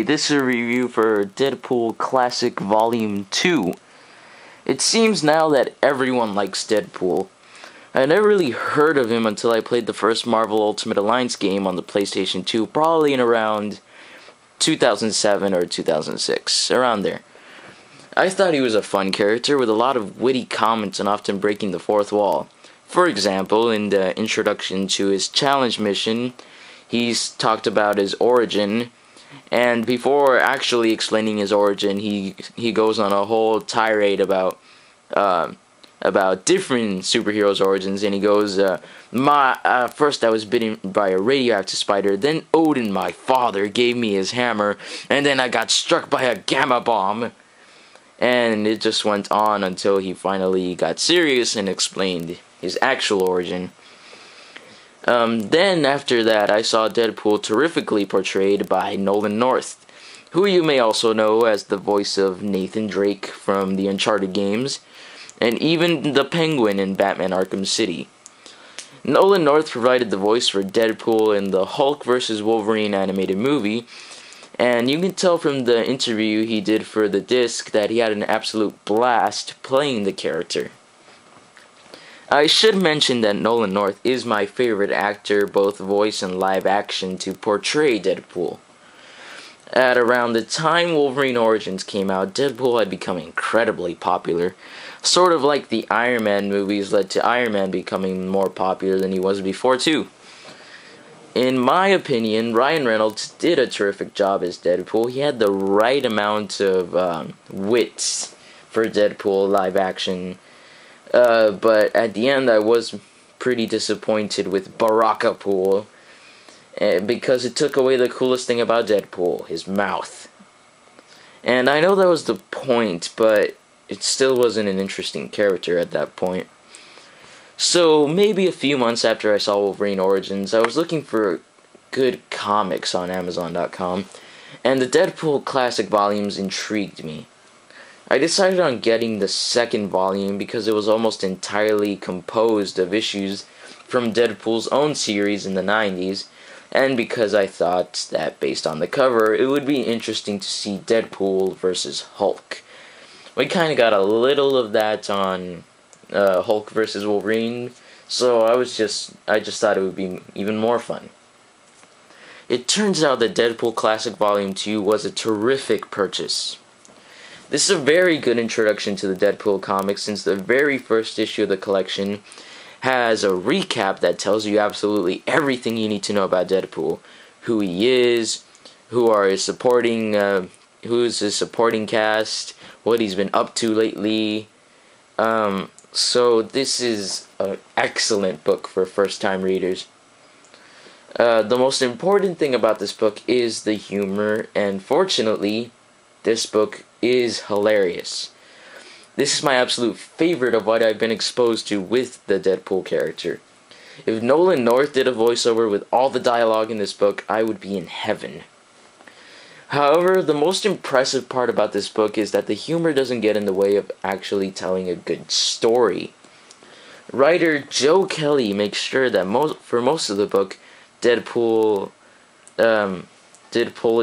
this is a review for Deadpool Classic Volume 2. It seems now that everyone likes Deadpool. I never really heard of him until I played the first Marvel Ultimate Alliance game on the PlayStation 2, probably in around 2007 or 2006, around there. I thought he was a fun character with a lot of witty comments and often breaking the fourth wall. For example, in the introduction to his challenge mission, he's talked about his origin, and before actually explaining his origin, he goes on a whole tirade about different superheroes' origins, and he goes, first I was bitten by a radioactive spider, then Odin, my father, gave me his hammer, and then I got struck by a gamma bomb. And it just went on until he finally got serious and explained his actual origin. Then after that, I saw Deadpool terrifically portrayed by Nolan North, who you may also know as the voice of Nathan Drake from the Uncharted games, and even the Penguin in Batman Arkham City. Nolan North provided the voice for Deadpool in the Hulk vs. Wolverine animated movie, and you can tell from the interview he did for the disc that he had an absolute blast playing the character. I should mention that Nolan North is my favorite actor, both voice and live action, to portray Deadpool. At around the time Wolverine Origins came out, Deadpool had become incredibly popular. Sort of like the Iron Man movies led to Iron Man becoming more popular than he was before too. In my opinion, Ryan Reynolds did a terrific job as Deadpool. He had the right amount of wit for Deadpool live action. But at the end, I was pretty disappointed with Barakapool, because it took away the coolest thing about Deadpool, his mouth. And I know that was the point, but it still wasn't an interesting character at that point. So maybe a few months after I saw Wolverine Origins, I was looking for good comics on Amazon.com, and the Deadpool Classic volumes intrigued me. I decided on getting the second volume because it was almost entirely composed of issues from Deadpool's own series in the 90s, and because I thought that based on the cover, it would be interesting to see Deadpool versus Hulk. We kind of got a little of that on Hulk versus Wolverine, so I just thought it would be even more fun. It turns out that Deadpool Classic Volume 2 was a terrific purchase. This is a very good introduction to the Deadpool comics, since the very first issue of the collection has a recap that tells you absolutely everything you need to know about Deadpool. Who he is, who's his supporting cast, what he's been up to lately. So this is an excellent book for first-time readers. The most important thing about this book is the humor, and fortunately, this book is hilarious. This is my absolute favorite of what I've been exposed to with the Deadpool character. If Nolan North did a voiceover with all the dialogue in this book, I would be in heaven. However, the most impressive part about this book is that the humor doesn't get in the way of actually telling a good story. Writer Joe Kelly makes sure that for most of the book, Deadpool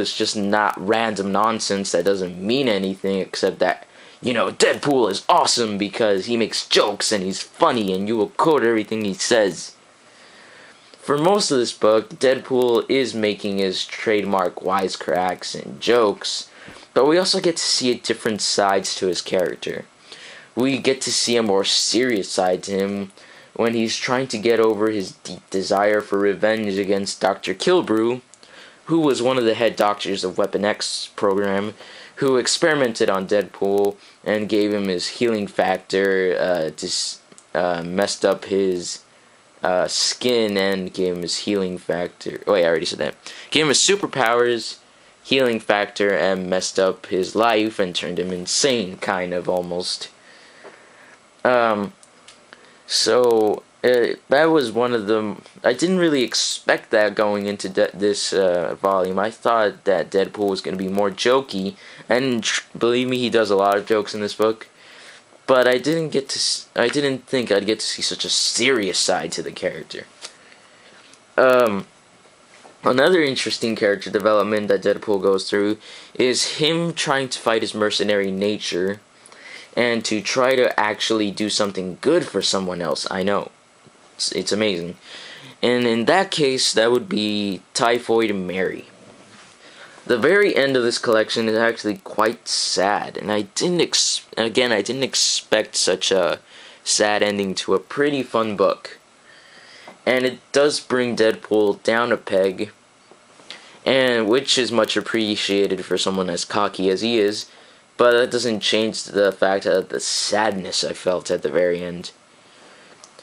is just not random nonsense that doesn't mean anything except that, Deadpool is awesome because he makes jokes and he's funny and you will quote everything he says. For most of this book, Deadpool is making his trademark wisecracks and jokes, but we also get to see different sides to his character. We get to see a more serious side to him when he's trying to get over his deep desire for revenge against Dr. Kilbrew, who was one of the head doctors of Weapon X program, who experimented on Deadpool and gave him his healing factor, messed up his skin and gave him his healing factor. Oh wait, I already said that. Gave him his superpowers, healing factor, and messed up his life and turned him insane, kind of, almost. So that was one of them. I didn't really expect that going into this volume. I thought that Deadpool was going to be more jokey, and believe me, he does a lot of jokes in this book. But I didn't think I'd get to see such a serious side to the character. Another interesting character development that Deadpool goes through is him trying to fight his mercenary nature and to try to actually do something good for someone else. I know. It's amazing. And in that case, that would be Typhoid Mary. The very end of this collection is actually quite sad, and I didn't expect such a sad ending to a pretty fun book. And it does bring Deadpool down a peg, and which is much appreciated for someone as cocky as he is, but that doesn't change the fact of the sadness I felt at the very end.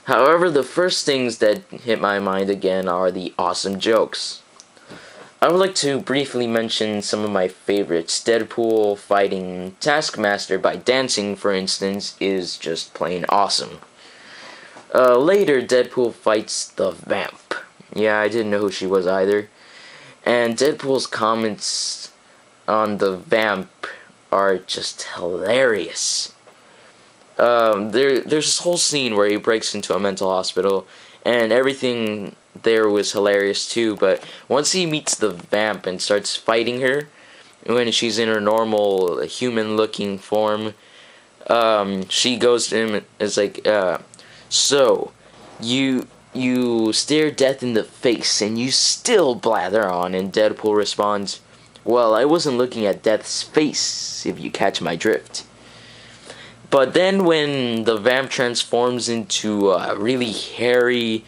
However, the first things that hit my mind again are the awesome jokes. I would like to briefly mention some of my favorites. Deadpool fighting Taskmaster by dancing, for instance, is just plain awesome. Later, Deadpool fights the Vamp. Yeah, I didn't know who she was either. And Deadpool's comments on the Vamp are just hilarious. There's this whole scene where he breaks into a mental hospital, and everything there was hilarious too, but once he meets the Vamp and starts fighting her, when she's in her normal human-looking form, she goes to him and is like, so, you stare death in the face and you still blather on, and Deadpool responds, well, I wasn't looking at death's face, if you catch my drift. But then when the Vamp transforms into a really hairy,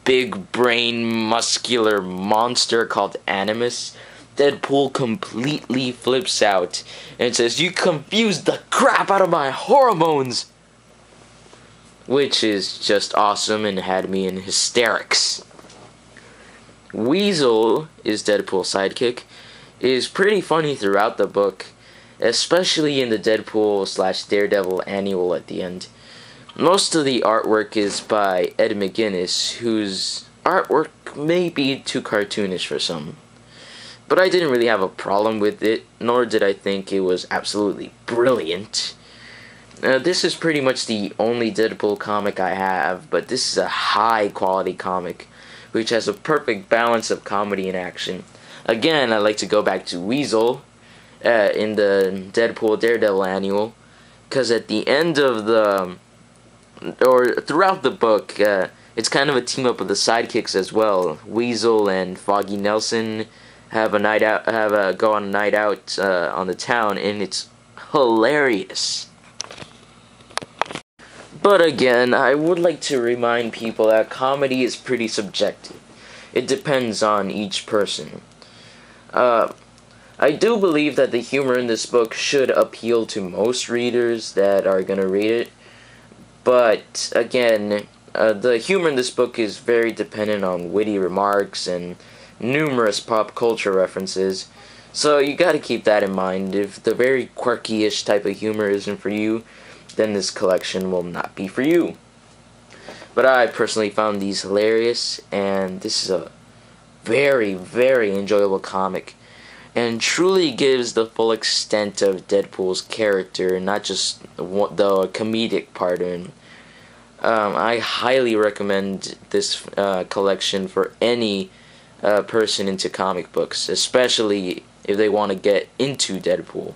big brain, muscular monster called Animus, Deadpool completely flips out and says, you confused the crap out of my hormones! Which is just awesome and had me in hysterics. Weasel is Deadpool's sidekick, is pretty funny throughout the book, especially in the Deadpool/Daredevil annual at the end. Most of the artwork is by Ed Mcguinness, whose artwork may be too cartoonish for some. But I didn't really have a problem with it, nor did I think it was absolutely brilliant. This is pretty much the only Deadpool comic I have, but this is a high-quality comic, which has a perfect balance of comedy and action. Again, I like to go back to Weasel in the Deadpool Daredevil annual, because at the end of throughout the book, it's kind of a team-up of the sidekicks as well. Weasel and Foggy Nelson go on a night out on the town, and it's hilarious. But again, I would like to remind people that comedy is pretty subjective. It depends on each person. I do believe that the humor in this book should appeal to most readers that are going to read it. But again, the humor in this book is very dependent on witty remarks and numerous pop culture references. So you gotta keep that in mind. If the very quirky-ish type of humor isn't for you, then this collection will not be for you. But I personally found these hilarious, and this is a very, very enjoyable comic, and truly gives the full extent of Deadpool's character, not just the comedic part of him. I highly recommend this collection for any person into comic books, especially if they want to get into Deadpool.